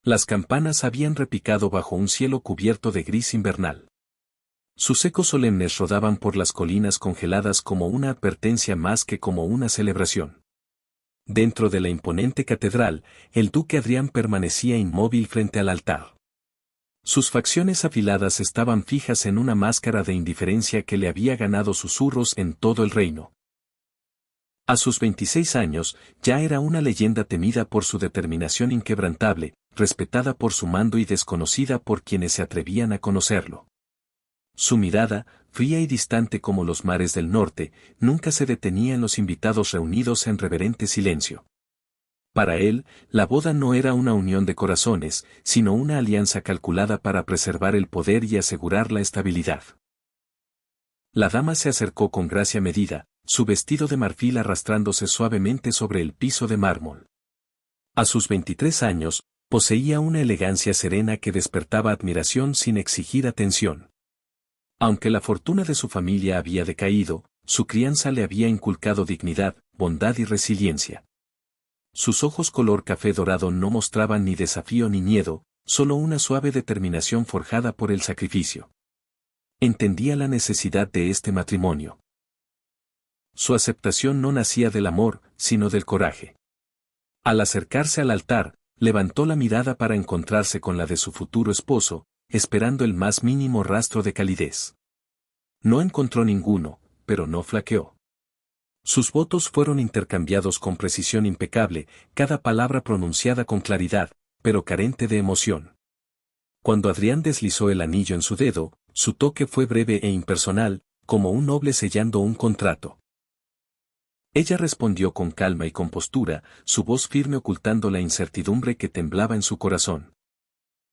Las campanas habían repicado bajo un cielo cubierto de gris invernal. Sus ecos solemnes rodaban por las colinas congeladas como una advertencia más que como una celebración. Dentro de la imponente catedral, el duque Adrián permanecía inmóvil frente al altar. Sus facciones afiladas estaban fijas en una máscara de indiferencia que le había ganado susurros en todo el reino. A sus 26 años, ya era una leyenda temida por su determinación inquebrantable, respetada por su mando y desconocida por quienes se atrevían a conocerlo. Su mirada, fría y distante como los mares del norte, nunca se detenía en los invitados reunidos en reverente silencio. Para él, la boda no era una unión de corazones, sino una alianza calculada para preservar el poder y asegurar la estabilidad. La dama se acercó con gracia medida, su vestido de marfil arrastrándose suavemente sobre el piso de mármol. A sus 23 años, poseía una elegancia serena que despertaba admiración sin exigir atención. Aunque la fortuna de su familia había decaído, su crianza le había inculcado dignidad, bondad y resiliencia. Sus ojos color café dorado no mostraban ni desafío ni miedo, solo una suave determinación forjada por el sacrificio. Entendía la necesidad de este matrimonio. Su aceptación no nacía del amor, sino del coraje. Al acercarse al altar, levantó la mirada para encontrarse con la de su futuro esposo, esperando el más mínimo rastro de calidez. No encontró ninguno, pero no flaqueó. Sus votos fueron intercambiados con precisión impecable, cada palabra pronunciada con claridad, pero carente de emoción. Cuando Adrián deslizó el anillo en su dedo, su toque fue breve e impersonal, como un noble sellando un contrato. Ella respondió con calma y compostura, su voz firme ocultando la incertidumbre que temblaba en su corazón.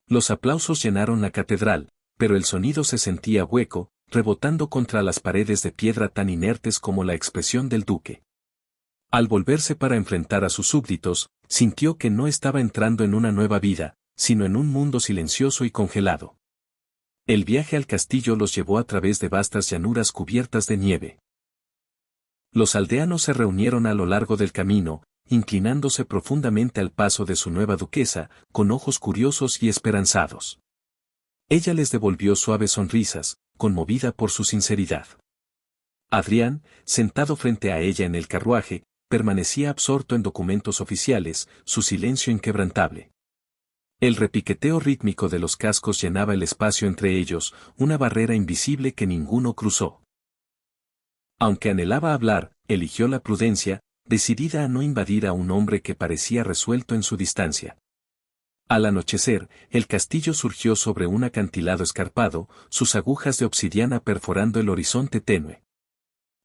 Los aplausos llenaron la catedral, pero el sonido se sentía hueco, rebotando contra las paredes de piedra tan inertes como la expresión del duque. Al volverse para enfrentar a sus súbditos, sintió que no estaba entrando en una nueva vida, sino en un mundo silencioso y congelado. El viaje al castillo los llevó a través de vastas llanuras cubiertas de nieve. Los aldeanos se reunieron a lo largo del camino, inclinándose profundamente al paso de su nueva duquesa, con ojos curiosos y esperanzados. Ella les devolvió suaves sonrisas, conmovida por su sinceridad. Adrián, sentado frente a ella en el carruaje, permanecía absorto en documentos oficiales, su silencio inquebrantable. El repiqueteo rítmico de los cascos llenaba el espacio entre ellos, una barrera invisible que ninguno cruzó. Aunque anhelaba hablar, eligió la prudencia, decidida a no invadir a un hombre que parecía resuelto en su distancia. Al anochecer, el castillo surgió sobre un acantilado escarpado, sus agujas de obsidiana perforando el horizonte tenue.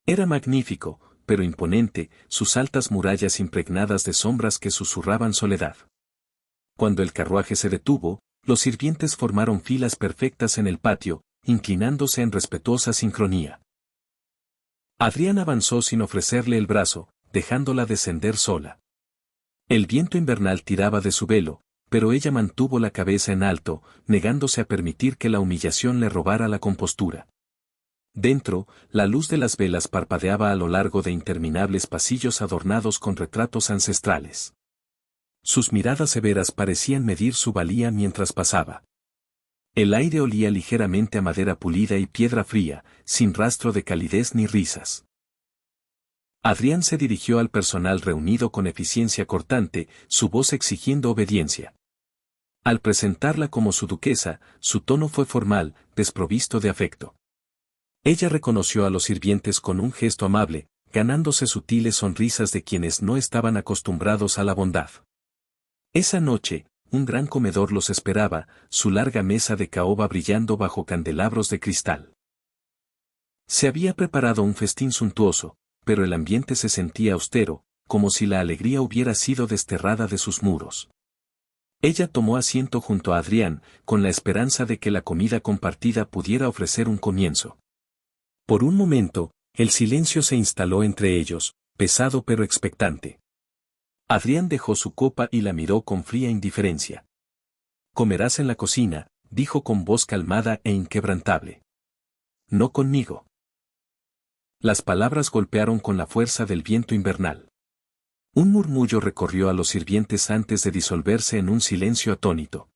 Era magnífico, pero imponente, sus altas murallas impregnadas de sombras que susurraban soledad. Cuando el carruaje se detuvo, los sirvientes formaron filas perfectas en el patio, inclinándose en respetuosa sincronía. Adrián avanzó sin ofrecerle el brazo, dejándola descender sola. El viento invernal tiraba de su velo, pero ella mantuvo la cabeza en alto, negándose a permitir que la humillación le robara la compostura. Dentro, la luz de las velas parpadeaba a lo largo de interminables pasillos adornados con retratos ancestrales. Sus miradas severas parecían medir su valía mientras pasaba. El aire olía ligeramente a madera pulida y piedra fría, sin rastro de calidez ni risas. Adrián se dirigió al personal reunido con eficiencia cortante, su voz exigiendo obediencia. Al presentarla como su duquesa, su tono fue formal, desprovisto de afecto. Ella reconoció a los sirvientes con un gesto amable, ganándose sutiles sonrisas de quienes no estaban acostumbrados a la bondad. Esa noche, un gran comedor los esperaba, su larga mesa de caoba brillando bajo candelabros de cristal. Se había preparado un festín suntuoso, pero el ambiente se sentía austero, como si la alegría hubiera sido desterrada de sus muros. Ella tomó asiento junto a Adrián, con la esperanza de que la comida compartida pudiera ofrecer un comienzo. Por un momento, el silencio se instaló entre ellos, pesado pero expectante. Adrián dejó su copa y la miró con fría indiferencia. «Comerás en la cocina», dijo con voz calmada e inquebrantable. «No conmigo». Las palabras golpearon con la fuerza del viento invernal. Un murmullo recorrió a los sirvientes antes de disolverse en un silencio atónito.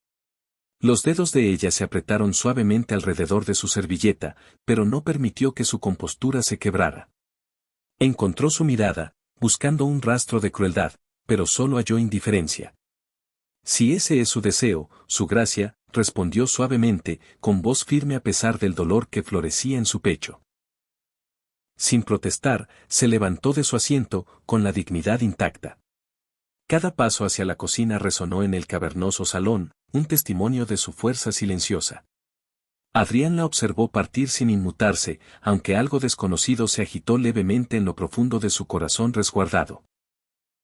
Los dedos de ella se apretaron suavemente alrededor de su servilleta, pero no permitió que su compostura se quebrara. Encontró su mirada, buscando un rastro de crueldad, pero solo halló indiferencia. Si ese es su deseo, su gracia, respondió suavemente, con voz firme a pesar del dolor que florecía en su pecho. Sin protestar, se levantó de su asiento, con la dignidad intacta. Cada paso hacia la cocina resonó en el cavernoso salón, un testimonio de su fuerza silenciosa. Adrián la observó partir sin inmutarse, aunque algo desconocido se agitó levemente en lo profundo de su corazón resguardado.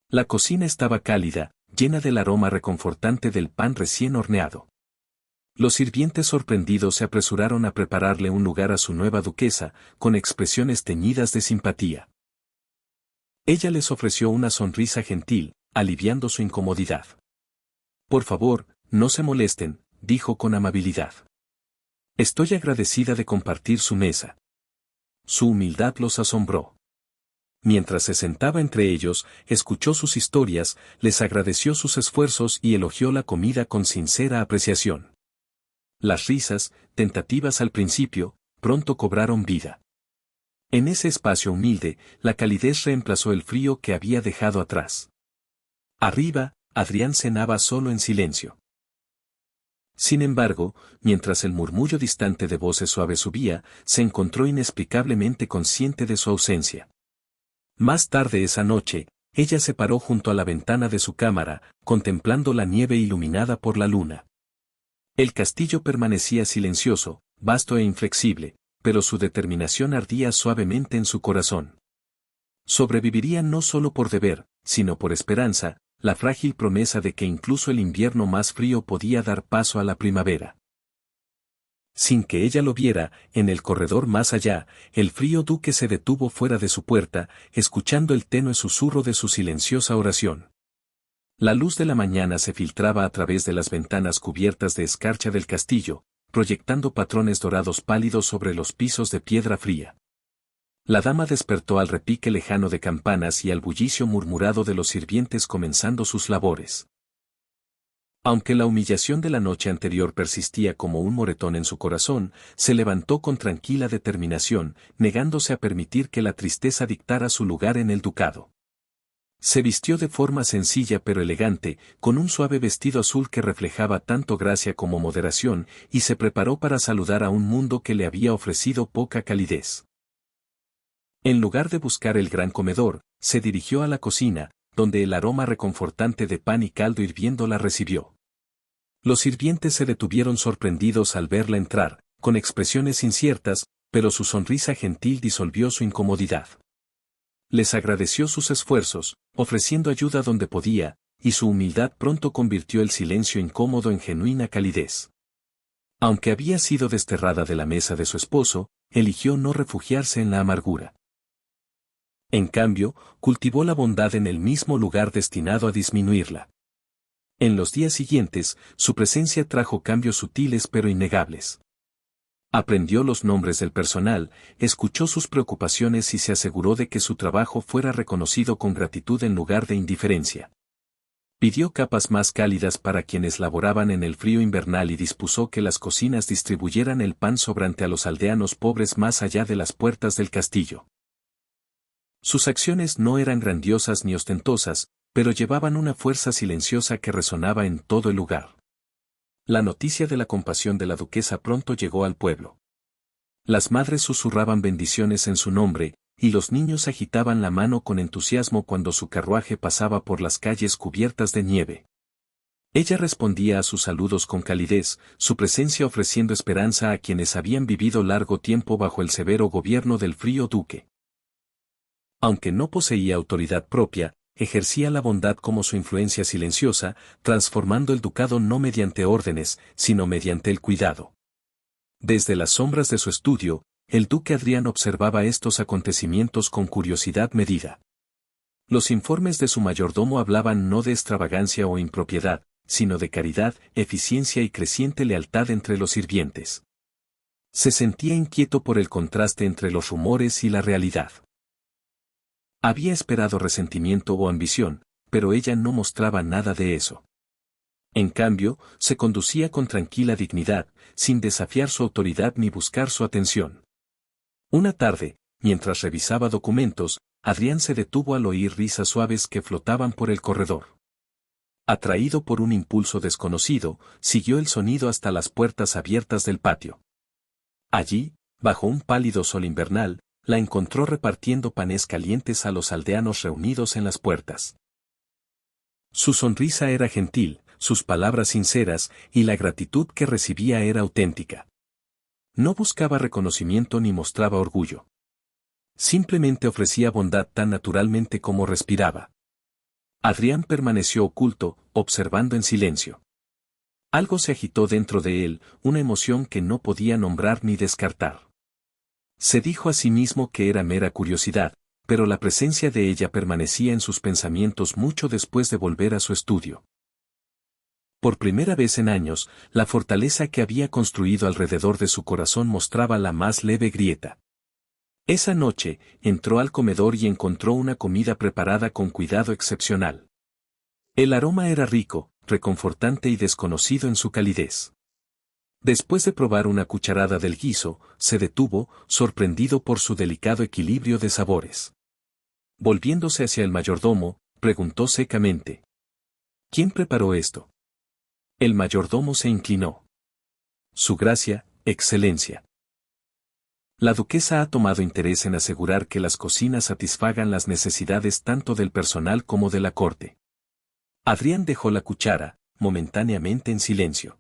La cocina estaba cálida, llena del aroma reconfortante del pan recién horneado. Los sirvientes sorprendidos se apresuraron a prepararle un lugar a su nueva duquesa, con expresiones teñidas de simpatía. Ella les ofreció una sonrisa gentil, aliviando su incomodidad. Por favor, no se molesten, dijo con amabilidad. Estoy agradecida de compartir su mesa. Su humildad los asombró. Mientras se sentaba entre ellos, escuchó sus historias, les agradeció sus esfuerzos y elogió la comida con sincera apreciación. Las risas, tentativas al principio, pronto cobraron vida. En ese espacio humilde, la calidez reemplazó el frío que había dejado atrás. Arriba, Adrián cenaba solo en silencio. Sin embargo, mientras el murmullo distante de voces suaves subía, se encontró inexplicablemente consciente de su ausencia. Más tarde esa noche, ella se paró junto a la ventana de su cámara, contemplando la nieve iluminada por la luna. El castillo permanecía silencioso, vasto e inflexible, pero su determinación ardía suavemente en su corazón. Sobreviviría no solo por deber, sino por esperanza, la frágil promesa de que incluso el invierno más frío podía dar paso a la primavera. Sin que ella lo viera, en el corredor más allá, el frío duque se detuvo fuera de su puerta, escuchando el tenue susurro de su silenciosa oración. La luz de la mañana se filtraba a través de las ventanas cubiertas de escarcha del castillo, proyectando patrones dorados pálidos sobre los pisos de piedra fría. La dama despertó al repique lejano de campanas y al bullicio murmurado de los sirvientes comenzando sus labores. Aunque la humillación de la noche anterior persistía como un moretón en su corazón, se levantó con tranquila determinación, negándose a permitir que la tristeza dictara su lugar en el ducado. Se vistió de forma sencilla pero elegante, con un suave vestido azul que reflejaba tanto gracia como moderación, y se preparó para saludar a un mundo que le había ofrecido poca calidez. En lugar de buscar el gran comedor, se dirigió a la cocina, donde el aroma reconfortante de pan y caldo hirviendo la recibió. Los sirvientes se detuvieron sorprendidos al verla entrar, con expresiones inciertas, pero su sonrisa gentil disolvió su incomodidad. Les agradeció sus esfuerzos, ofreciendo ayuda donde podía, y su humildad pronto convirtió el silencio incómodo en genuina calidez. Aunque había sido desterrada de la mesa de su esposo, eligió no refugiarse en la amargura. En cambio, cultivó la bondad en el mismo lugar destinado a disminuirla. En los días siguientes, su presencia trajo cambios sutiles pero innegables. Aprendió los nombres del personal, escuchó sus preocupaciones y se aseguró de que su trabajo fuera reconocido con gratitud en lugar de indiferencia. Pidió capas más cálidas para quienes laboraban en el frío invernal y dispuso que las cocinas distribuyeran el pan sobrante a los aldeanos pobres más allá de las puertas del castillo. Sus acciones no eran grandiosas ni ostentosas, pero llevaban una fuerza silenciosa que resonaba en todo el lugar. La noticia de la compasión de la duquesa pronto llegó al pueblo. Las madres susurraban bendiciones en su nombre, y los niños agitaban la mano con entusiasmo cuando su carruaje pasaba por las calles cubiertas de nieve. Ella respondía a sus saludos con calidez, su presencia ofreciendo esperanza a quienes habían vivido largo tiempo bajo el severo gobierno del frío duque. Aunque no poseía autoridad propia, ejercía la bondad como su influencia silenciosa, transformando el ducado no mediante órdenes, sino mediante el cuidado. Desde las sombras de su estudio, el duque Adrián observaba estos acontecimientos con curiosidad medida. Los informes de su mayordomo hablaban no de extravagancia o impropiedad, sino de caridad, eficiencia y creciente lealtad entre los sirvientes. Se sentía inquieto por el contraste entre los rumores y la realidad. Había esperado resentimiento o ambición, pero ella no mostraba nada de eso. En cambio, se conducía con tranquila dignidad, sin desafiar su autoridad ni buscar su atención. Una tarde, mientras revisaba documentos, Adrián se detuvo al oír risas suaves que flotaban por el corredor. Atraído por un impulso desconocido, siguió el sonido hasta las puertas abiertas del patio. Allí, bajo un pálido sol invernal, la encontró repartiendo panes calientes a los aldeanos reunidos en las puertas. Su sonrisa era gentil, sus palabras sinceras, y la gratitud que recibía era auténtica. No buscaba reconocimiento ni mostraba orgullo. Simplemente ofrecía bondad tan naturalmente como respiraba. Adrián permaneció oculto, observando en silencio. Algo se agitó dentro de él, una emoción que no podía nombrar ni descartar. Se dijo a sí mismo que era mera curiosidad, pero la presencia de ella permanecía en sus pensamientos mucho después de volver a su estudio. Por primera vez en años, la fortaleza que había construido alrededor de su corazón mostraba la más leve grieta. Esa noche, entró al comedor y encontró una comida preparada con cuidado excepcional. El aroma era rico, reconfortante y desconocido en su calidez. Después de probar una cucharada del guiso, se detuvo, sorprendido por su delicado equilibrio de sabores. Volviéndose hacia el mayordomo, preguntó secamente: ¿Quién preparó esto? El mayordomo se inclinó. Su gracia, excelencia. La duquesa ha tomado interés en asegurar que las cocinas satisfagan las necesidades tanto del personal como de la corte. Adrián dejó la cuchara, momentáneamente en silencio.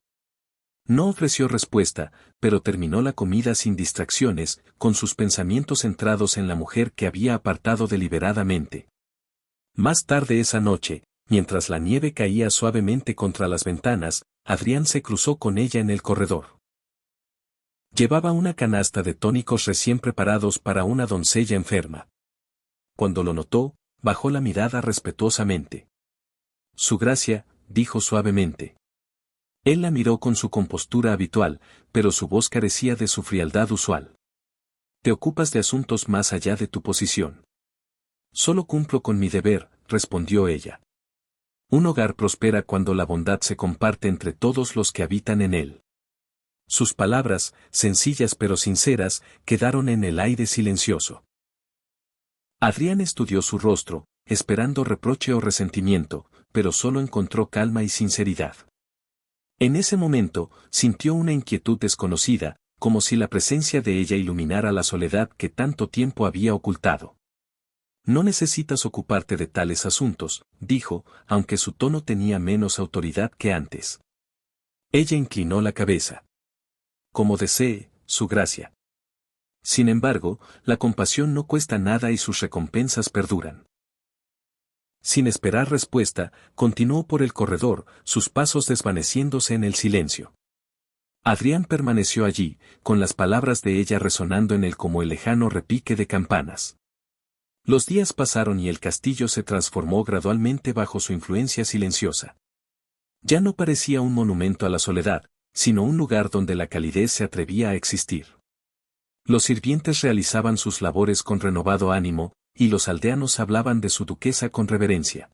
No ofreció respuesta, pero terminó la comida sin distracciones, con sus pensamientos centrados en la mujer que había apartado deliberadamente. Más tarde esa noche, mientras la nieve caía suavemente contra las ventanas, Adrián se cruzó con ella en el corredor. Llevaba una canasta de tónicos recién preparados para una doncella enferma. Cuando lo notó, bajó la mirada respetuosamente. Su gracia, dijo suavemente. Él la miró con su compostura habitual, pero su voz carecía de su frialdad usual. Te ocupas de asuntos más allá de tu posición. Solo cumplo con mi deber, respondió ella. Un hogar prospera cuando la bondad se comparte entre todos los que habitan en él. Sus palabras, sencillas pero sinceras, quedaron en el aire silencioso. Adrián estudió su rostro, esperando reproche o resentimiento, pero solo encontró calma y sinceridad. En ese momento, sintió una inquietud desconocida, como si la presencia de ella iluminara la soledad que tanto tiempo había ocultado. No necesitas ocuparte de tales asuntos, dijo, aunque su tono tenía menos autoridad que antes. Ella inclinó la cabeza. Como desee, su gracia. Sin embargo, la compasión no cuesta nada y sus recompensas perduran. Sin esperar respuesta, continuó por el corredor, sus pasos desvaneciéndose en el silencio. Adrián permaneció allí, con las palabras de ella resonando en él como el lejano repique de campanas. Los días pasaron y el castillo se transformó gradualmente bajo su influencia silenciosa. Ya no parecía un monumento a la soledad, sino un lugar donde la calidez se atrevía a existir. Los sirvientes realizaban sus labores con renovado ánimo, y los aldeanos hablaban de su duquesa con reverencia.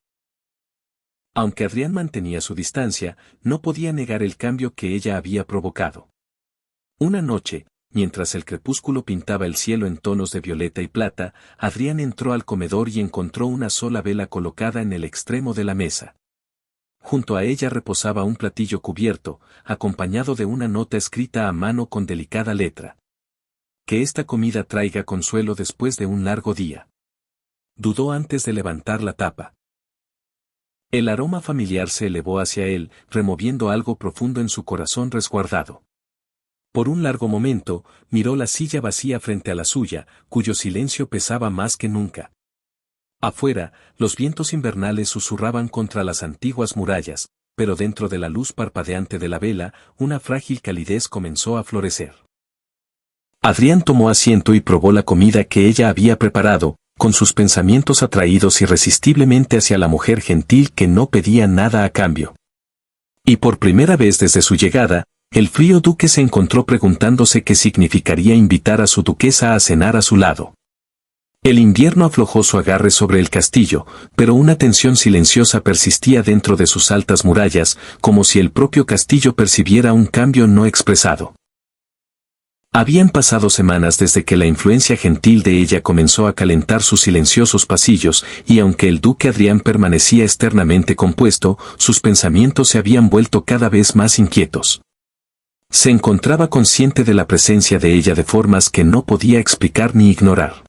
Aunque Adrián mantenía su distancia, no podía negar el cambio que ella había provocado. Una noche, mientras el crepúsculo pintaba el cielo en tonos de violeta y plata, Adrián entró al comedor y encontró una sola vela colocada en el extremo de la mesa. Junto a ella reposaba un platillo cubierto, acompañado de una nota escrita a mano con delicada letra. Que esta comida traiga consuelo después de un largo día. Dudó antes de levantar la tapa. El aroma familiar se elevó hacia él, removiendo algo profundo en su corazón resguardado. Por un largo momento, miró la silla vacía frente a la suya, cuyo silencio pesaba más que nunca. Afuera, los vientos invernales susurraban contra las antiguas murallas, pero dentro de la luz parpadeante de la vela, una frágil calidez comenzó a florecer. Adrián tomó asiento y probó la comida que ella había preparado, con sus pensamientos atraídos irresistiblemente hacia la mujer gentil que no pedía nada a cambio. Y por primera vez desde su llegada, el frío duque se encontró preguntándose qué significaría invitar a su duquesa a cenar a su lado. El invierno aflojó su agarre sobre el castillo, pero una tensión silenciosa persistía dentro de sus altas murallas, como si el propio castillo percibiera un cambio no expresado. Habían pasado semanas desde que la influencia gentil de ella comenzó a calentar sus silenciosos pasillos, y aunque el duque Adrián permanecía externamente compuesto, sus pensamientos se habían vuelto cada vez más inquietos. Se encontraba consciente de la presencia de ella de formas que no podía explicar ni ignorar.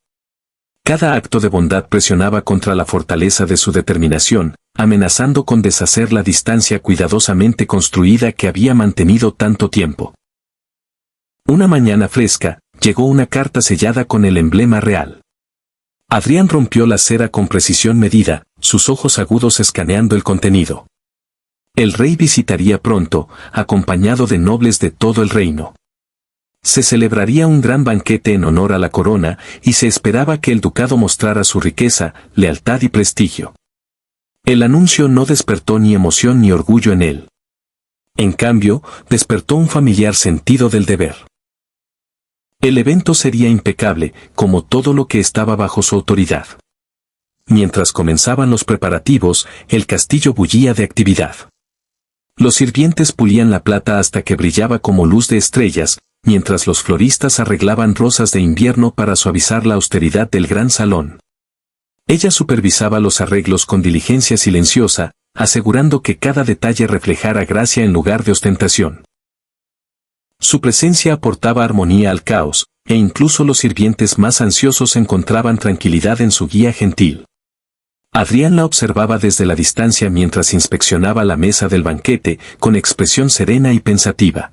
Cada acto de bondad presionaba contra la fortaleza de su determinación, amenazando con deshacer la distancia cuidadosamente construida que había mantenido tanto tiempo. Una mañana fresca, llegó una carta sellada con el emblema real. Adrián rompió la cera con precisión medida, sus ojos agudos escaneando el contenido. El rey visitaría pronto, acompañado de nobles de todo el reino. Se celebraría un gran banquete en honor a la corona, y se esperaba que el ducado mostrara su riqueza, lealtad y prestigio. El anuncio no despertó ni emoción ni orgullo en él. En cambio, despertó un familiar sentido del deber. El evento sería impecable, como todo lo que estaba bajo su autoridad. Mientras comenzaban los preparativos, el castillo bullía de actividad. Los sirvientes pulían la plata hasta que brillaba como luz de estrellas, mientras los floristas arreglaban rosas de invierno para suavizar la austeridad del gran salón. Ella supervisaba los arreglos con diligencia silenciosa, asegurando que cada detalle reflejara gracia en lugar de ostentación. Su presencia aportaba armonía al caos, e incluso los sirvientes más ansiosos encontraban tranquilidad en su guía gentil. Adrián la observaba desde la distancia mientras inspeccionaba la mesa del banquete, con expresión serena y pensativa.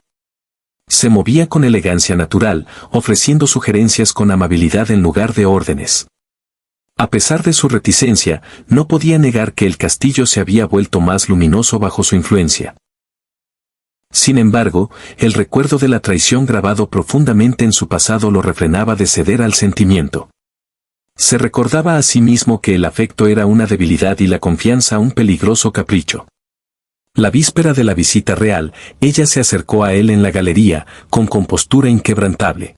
Se movía con elegancia natural, ofreciendo sugerencias con amabilidad en lugar de órdenes. A pesar de su reticencia, no podía negar que el castillo se había vuelto más luminoso bajo su influencia. Sin embargo, el recuerdo de la traición grabado profundamente en su pasado lo refrenaba de ceder al sentimiento. Se recordaba a sí mismo que el afecto era una debilidad y la confianza un peligroso capricho. La víspera de la visita real, ella se acercó a él en la galería, con compostura inquebrantable.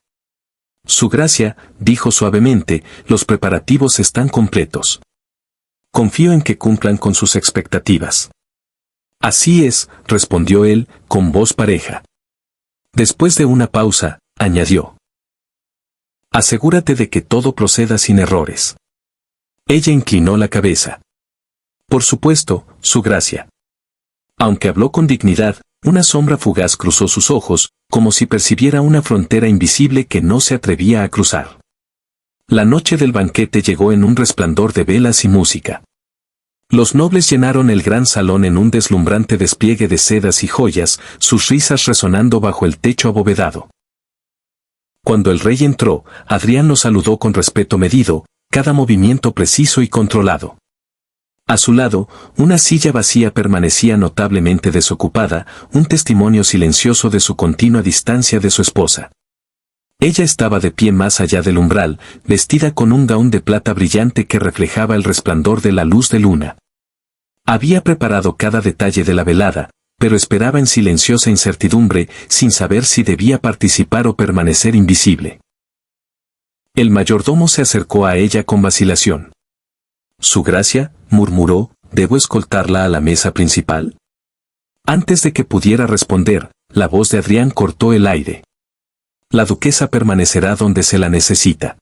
Su gracia, dijo suavemente, los preparativos están completos. Confío en que cumplan con sus expectativas. Así es, respondió él, con voz pareja. Después de una pausa, añadió. Asegúrate de que todo proceda sin errores. Ella inclinó la cabeza. Por supuesto, su gracia. Aunque habló con dignidad, una sombra fugaz cruzó sus ojos, como si percibiera una frontera invisible que no se atrevía a cruzar. La noche del banquete llegó en un resplandor de velas y música. Los nobles llenaron el gran salón en un deslumbrante despliegue de sedas y joyas, sus risas resonando bajo el techo abovedado. Cuando el rey entró, Adrián lo saludó con respeto medido, cada movimiento preciso y controlado. A su lado, una silla vacía permanecía notablemente desocupada, un testimonio silencioso de su continua distancia de su esposa. Ella estaba de pie más allá del umbral, vestida con un gaún de plata brillante que reflejaba el resplandor de la luz de luna. Había preparado cada detalle de la velada, pero esperaba en silenciosa incertidumbre, sin saber si debía participar o permanecer invisible. El mayordomo se acercó a ella con vacilación. «Su gracia», murmuró, «¿debo escoltarla a la mesa principal?». Antes de que pudiera responder, la voz de Adrián cortó el aire. «La duquesa permanecerá donde se la necesita».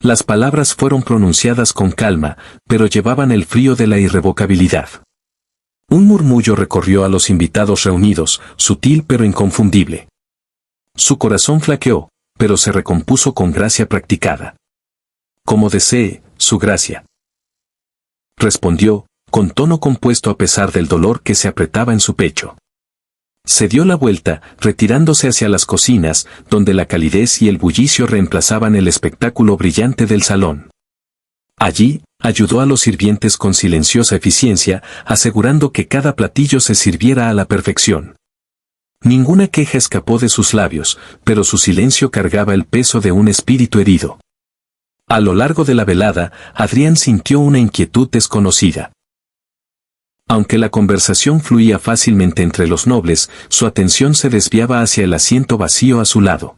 Las palabras fueron pronunciadas con calma, pero llevaban el frío de la irrevocabilidad. Un murmullo recorrió a los invitados reunidos, sutil pero inconfundible. Su corazón flaqueó, pero se recompuso con gracia practicada. «Como desee, su gracia», respondió, con tono compuesto a pesar del dolor que se apretaba en su pecho. Se dio la vuelta, retirándose hacia las cocinas, donde la calidez y el bullicio reemplazaban el espectáculo brillante del salón. Allí, ayudó a los sirvientes con silenciosa eficiencia, asegurando que cada platillo se sirviera a la perfección. Ninguna queja escapó de sus labios, pero su silencio cargaba el peso de un espíritu herido. A lo largo de la velada, Adrián sintió una inquietud desconocida. Aunque la conversación fluía fácilmente entre los nobles, su atención se desviaba hacia el asiento vacío a su lado.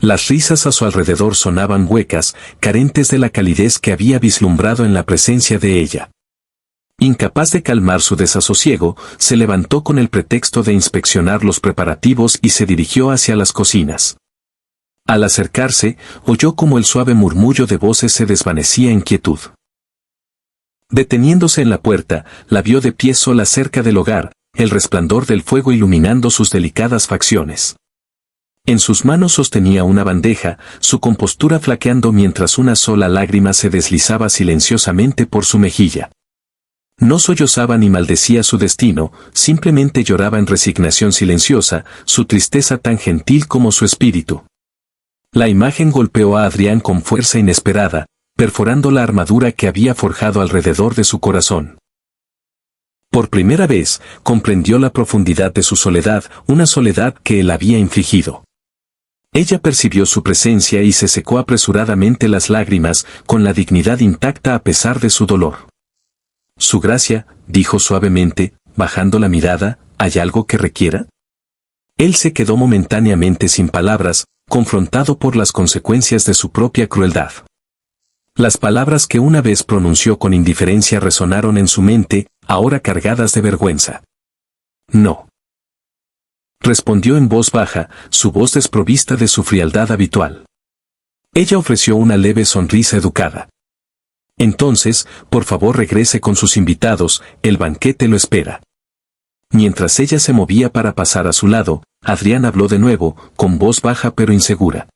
Las risas a su alrededor sonaban huecas, carentes de la calidez que había vislumbrado en la presencia de ella. Incapaz de calmar su desasosiego, se levantó con el pretexto de inspeccionar los preparativos y se dirigió hacia las cocinas. Al acercarse, oyó como el suave murmullo de voces se desvanecía en quietud. Deteniéndose en la puerta, la vio de pie sola cerca del hogar, el resplandor del fuego iluminando sus delicadas facciones. En sus manos sostenía una bandeja, su compostura flaqueando mientras una sola lágrima se deslizaba silenciosamente por su mejilla. No sollozaba ni maldecía su destino, simplemente lloraba en resignación silenciosa, su tristeza tan gentil como su espíritu. La imagen golpeó a Adrián con fuerza inesperada, perforando la armadura que había forjado alrededor de su corazón. Por primera vez, comprendió la profundidad de su soledad, una soledad que él había infligido. Ella percibió su presencia y se secó apresuradamente las lágrimas, con la dignidad intacta a pesar de su dolor. Su gracia, dijo suavemente, bajando la mirada, ¿hay algo que requiera? Él se quedó momentáneamente sin palabras, confrontado por las consecuencias de su propia crueldad. Las palabras que una vez pronunció con indiferencia resonaron en su mente, ahora cargadas de vergüenza. No. Respondió en voz baja, su voz desprovista de su frialdad habitual. Ella ofreció una leve sonrisa educada. Entonces, por favor regrese con sus invitados, el banquete lo espera. Mientras ella se movía para pasar a su lado, Adrián habló de nuevo, con voz baja pero insegura.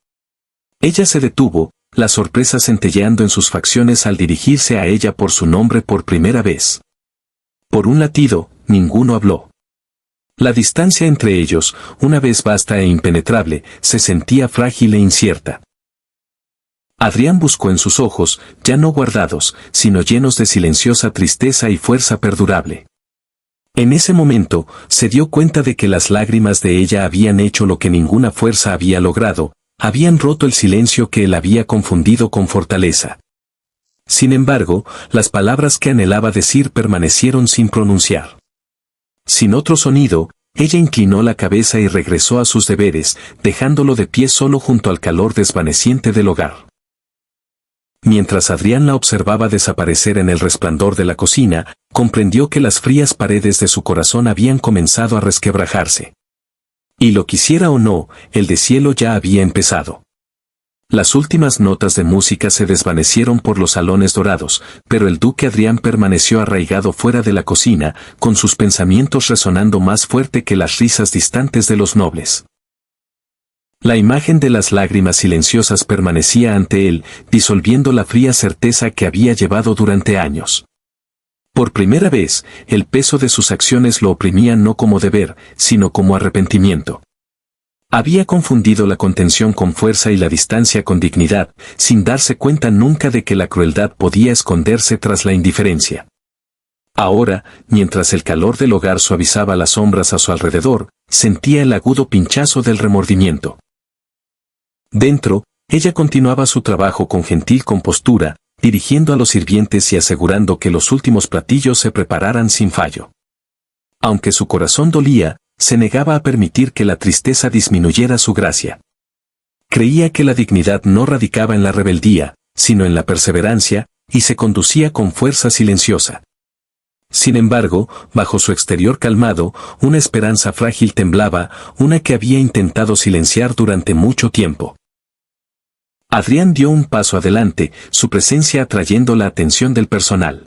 Ella se detuvo, la sorpresa centelleando en sus facciones al dirigirse a ella por su nombre por primera vez. Por un latido, ninguno habló. La distancia entre ellos, una vez vasta e impenetrable, se sentía frágil e incierta. Adrián buscó en sus ojos, ya no guardados, sino llenos de silenciosa tristeza y fuerza perdurable. En ese momento, se dio cuenta de que las lágrimas de ella habían hecho lo que ninguna fuerza había logrado, habían roto el silencio que él había confundido con fortaleza. Sin embargo, las palabras que anhelaba decir permanecieron sin pronunciar. Sin otro sonido, ella inclinó la cabeza y regresó a sus deberes, dejándolo de pie solo junto al calor desvaneciente del hogar. Mientras Adrián la observaba desaparecer en el resplandor de la cocina, comprendió que las frías paredes de su corazón habían comenzado a resquebrajarse. Y lo quisiera o no, el deshielo ya había empezado. Las últimas notas de música se desvanecieron por los salones dorados, pero el duque Adrián permaneció arraigado fuera de la cocina, con sus pensamientos resonando más fuerte que las risas distantes de los nobles. La imagen de las lágrimas silenciosas permanecía ante él, disolviendo la fría certeza que había llevado durante años. Por primera vez, el peso de sus acciones lo oprimía no como deber, sino como arrepentimiento. Había confundido la contención con fuerza y la distancia con dignidad, sin darse cuenta nunca de que la crueldad podía esconderse tras la indiferencia. Ahora, mientras el calor del hogar suavizaba las sombras a su alrededor, sentía el agudo pinchazo del remordimiento. Dentro, ella continuaba su trabajo con gentil compostura, dirigiendo a los sirvientes y asegurando que los últimos platillos se prepararan sin fallo. Aunque su corazón dolía, se negaba a permitir que la tristeza disminuyera su gracia. Creía que la dignidad no radicaba en la rebeldía, sino en la perseverancia, y se conducía con fuerza silenciosa. Sin embargo, bajo su exterior calmado, una esperanza frágil temblaba, una que había intentado silenciar durante mucho tiempo. Adrián dio un paso adelante, su presencia atrayendo la atención del personal.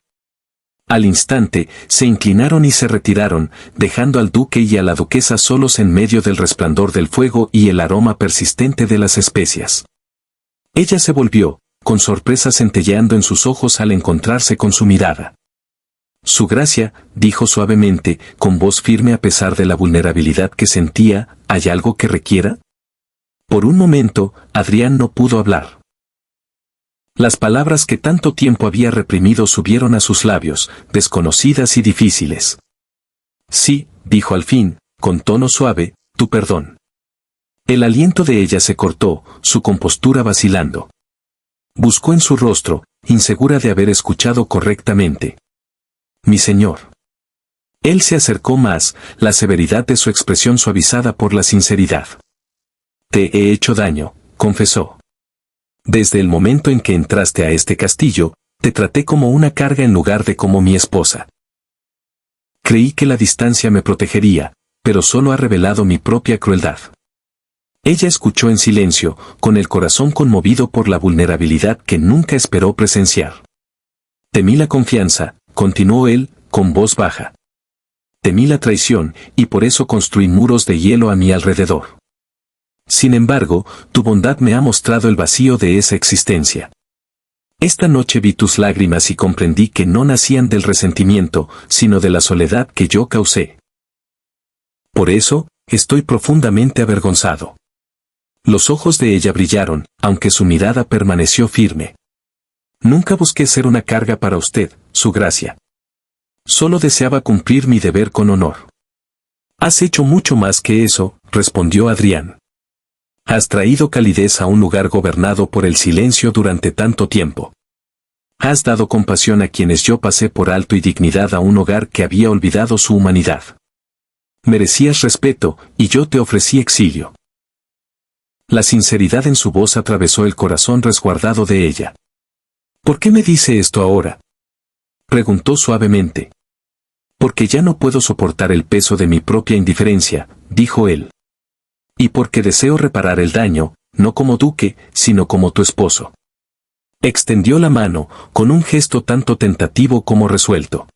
Al instante, se inclinaron y se retiraron, dejando al duque y a la duquesa solos en medio del resplandor del fuego y el aroma persistente de las especias. Ella se volvió, con sorpresa centelleando en sus ojos al encontrarse con su mirada. Su gracia, dijo suavemente, con voz firme a pesar de la vulnerabilidad que sentía, ¿hay algo que requiera? Por un momento, Adrián no pudo hablar. Las palabras que tanto tiempo había reprimido subieron a sus labios, desconocidas y difíciles. Sí, dijo al fin, con tono suave, tu perdón. El aliento de ella se cortó, su compostura vacilando. Buscó en su rostro, insegura de haber escuchado correctamente. Mi señor. Él se acercó más, la severidad de su expresión suavizada por la sinceridad. Te he hecho daño, confesó. Desde el momento en que entraste a este castillo, te traté como una carga en lugar de como mi esposa. Creí que la distancia me protegería, pero solo ha revelado mi propia crueldad. Ella escuchó en silencio, con el corazón conmovido por la vulnerabilidad que nunca esperó presenciar. Temí la confianza, continuó él, con voz baja. Temí la traición, y por eso construí muros de hielo a mi alrededor. Sin embargo, tu bondad me ha mostrado el vacío de esa existencia. Esta noche vi tus lágrimas y comprendí que no nacían del resentimiento, sino de la soledad que yo causé. Por eso, estoy profundamente avergonzado. Los ojos de ella brillaron, aunque su mirada permaneció firme. Nunca busqué ser una carga para usted, su gracia. Solo deseaba cumplir mi deber con honor. Has hecho mucho más que eso, respondió Adrián. Has traído calidez a un lugar gobernado por el silencio durante tanto tiempo. Has dado compasión a quienes yo pasé por alto y dignidad a un hogar que había olvidado su humanidad. Merecías respeto, y yo te ofrecí exilio. La sinceridad en su voz atravesó el corazón resguardado de ella. ¿Por qué me dice esto ahora?, preguntó suavemente. Porque ya no puedo soportar el peso de mi propia indiferencia, dijo él. Y porque deseo reparar el daño, no como duque, sino como tu esposo. Extendió la mano, con un gesto tanto tentativo como resuelto.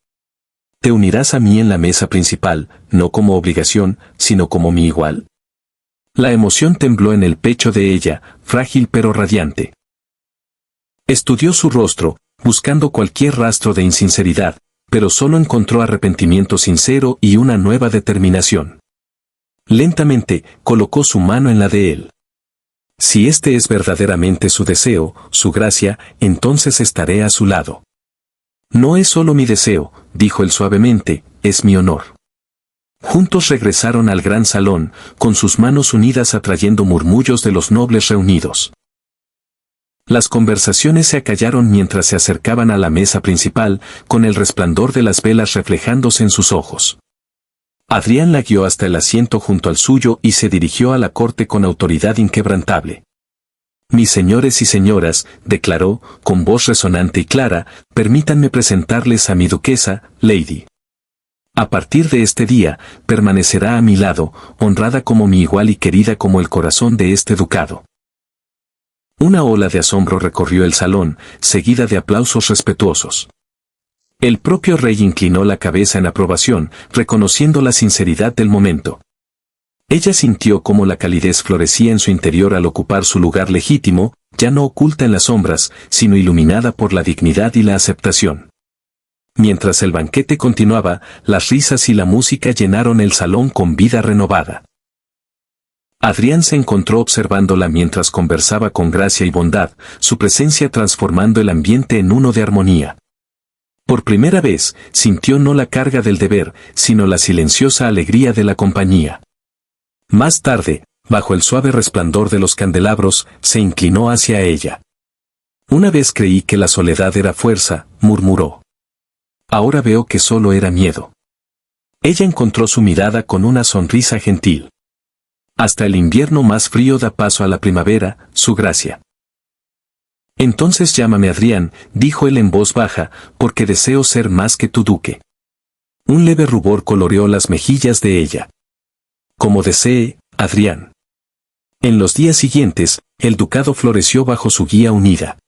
Te unirás a mí en la mesa principal, no como obligación, sino como mi igual. La emoción tembló en el pecho de ella, frágil pero radiante. Estudió su rostro, buscando cualquier rastro de insinceridad, pero solo encontró arrepentimiento sincero y una nueva determinación. Lentamente, colocó su mano en la de él. Si este es verdaderamente su deseo, su gracia, entonces estaré a su lado. No es solo mi deseo, dijo él suavemente, es mi honor. Juntos regresaron al gran salón, con sus manos unidas atrayendo murmullos de los nobles reunidos. Las conversaciones se acallaron mientras se acercaban a la mesa principal, con el resplandor de las velas reflejándose en sus ojos. Adrián la guió hasta el asiento junto al suyo y se dirigió a la corte con autoridad inquebrantable. Mis señores y señoras, declaró, con voz resonante y clara, permítanme presentarles a mi duquesa, Lady. A partir de este día, permanecerá a mi lado, honrada como mi igual y querida como el corazón de este ducado. Una ola de asombro recorrió el salón, seguida de aplausos respetuosos. El propio rey inclinó la cabeza en aprobación, reconociendo la sinceridad del momento. Ella sintió cómo la calidez florecía en su interior al ocupar su lugar legítimo, ya no oculta en las sombras, sino iluminada por la dignidad y la aceptación. Mientras el banquete continuaba, las risas y la música llenaron el salón con vida renovada. Adrián se encontró observándola mientras conversaba con gracia y bondad, su presencia transformando el ambiente en uno de armonía. Por primera vez, sintió no la carga del deber, sino la silenciosa alegría de la compañía. Más tarde, bajo el suave resplandor de los candelabros, se inclinó hacia ella. Una vez creí que la soledad era fuerza, murmuró. Ahora veo que solo era miedo. Ella encontró su mirada con una sonrisa gentil. Hasta el invierno más frío da paso a la primavera, su gracia. Entonces llámame Adrián, dijo él en voz baja, porque deseo ser más que tu duque. Un leve rubor coloreó las mejillas de ella. Como desee, Adrián. En los días siguientes, el ducado floreció bajo su guía unida.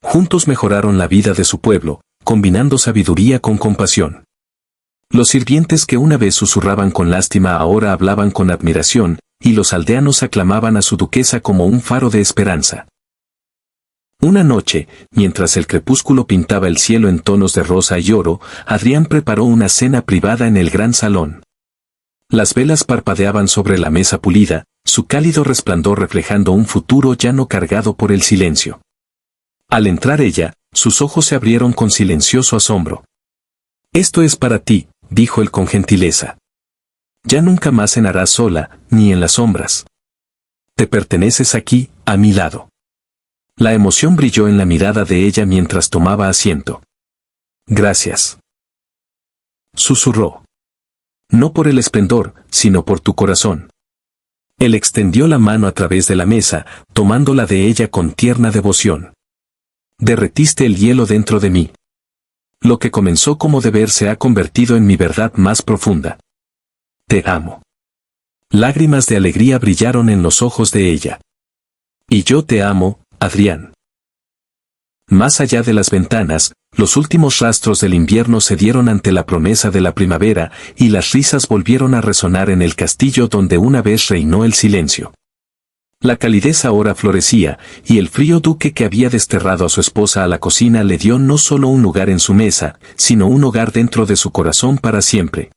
Juntos mejoraron la vida de su pueblo, combinando sabiduría con compasión. Los sirvientes que una vez susurraban con lástima ahora hablaban con admiración, y los aldeanos aclamaban a su duquesa como un faro de esperanza. Una noche, mientras el crepúsculo pintaba el cielo en tonos de rosa y oro, Adrián preparó una cena privada en el gran salón. Las velas parpadeaban sobre la mesa pulida, su cálido resplandor reflejando un futuro ya no cargado por el silencio. Al entrar ella, sus ojos se abrieron con silencioso asombro. Esto es para ti, dijo él con gentileza. Ya nunca más cenarás sola, ni en las sombras. Te perteneces aquí, a mi lado. La emoción brilló en la mirada de ella mientras tomaba asiento. Gracias. Susurró. No por el esplendor, sino por tu corazón. Él extendió la mano a través de la mesa, tomándola de ella con tierna devoción. Derretiste el hielo dentro de mí. Lo que comenzó como deber se ha convertido en mi verdad más profunda. Te amo. Lágrimas de alegría brillaron en los ojos de ella. Y yo te amo, Adrián. Más allá de las ventanas, los últimos rastros del invierno se dieron ante la promesa de la primavera, y las risas volvieron a resonar en el castillo donde una vez reinó el silencio. La calidez ahora florecía, y el frío duque que había desterrado a su esposa a la cocina le dio no solo un lugar en su mesa, sino un hogar dentro de su corazón para siempre.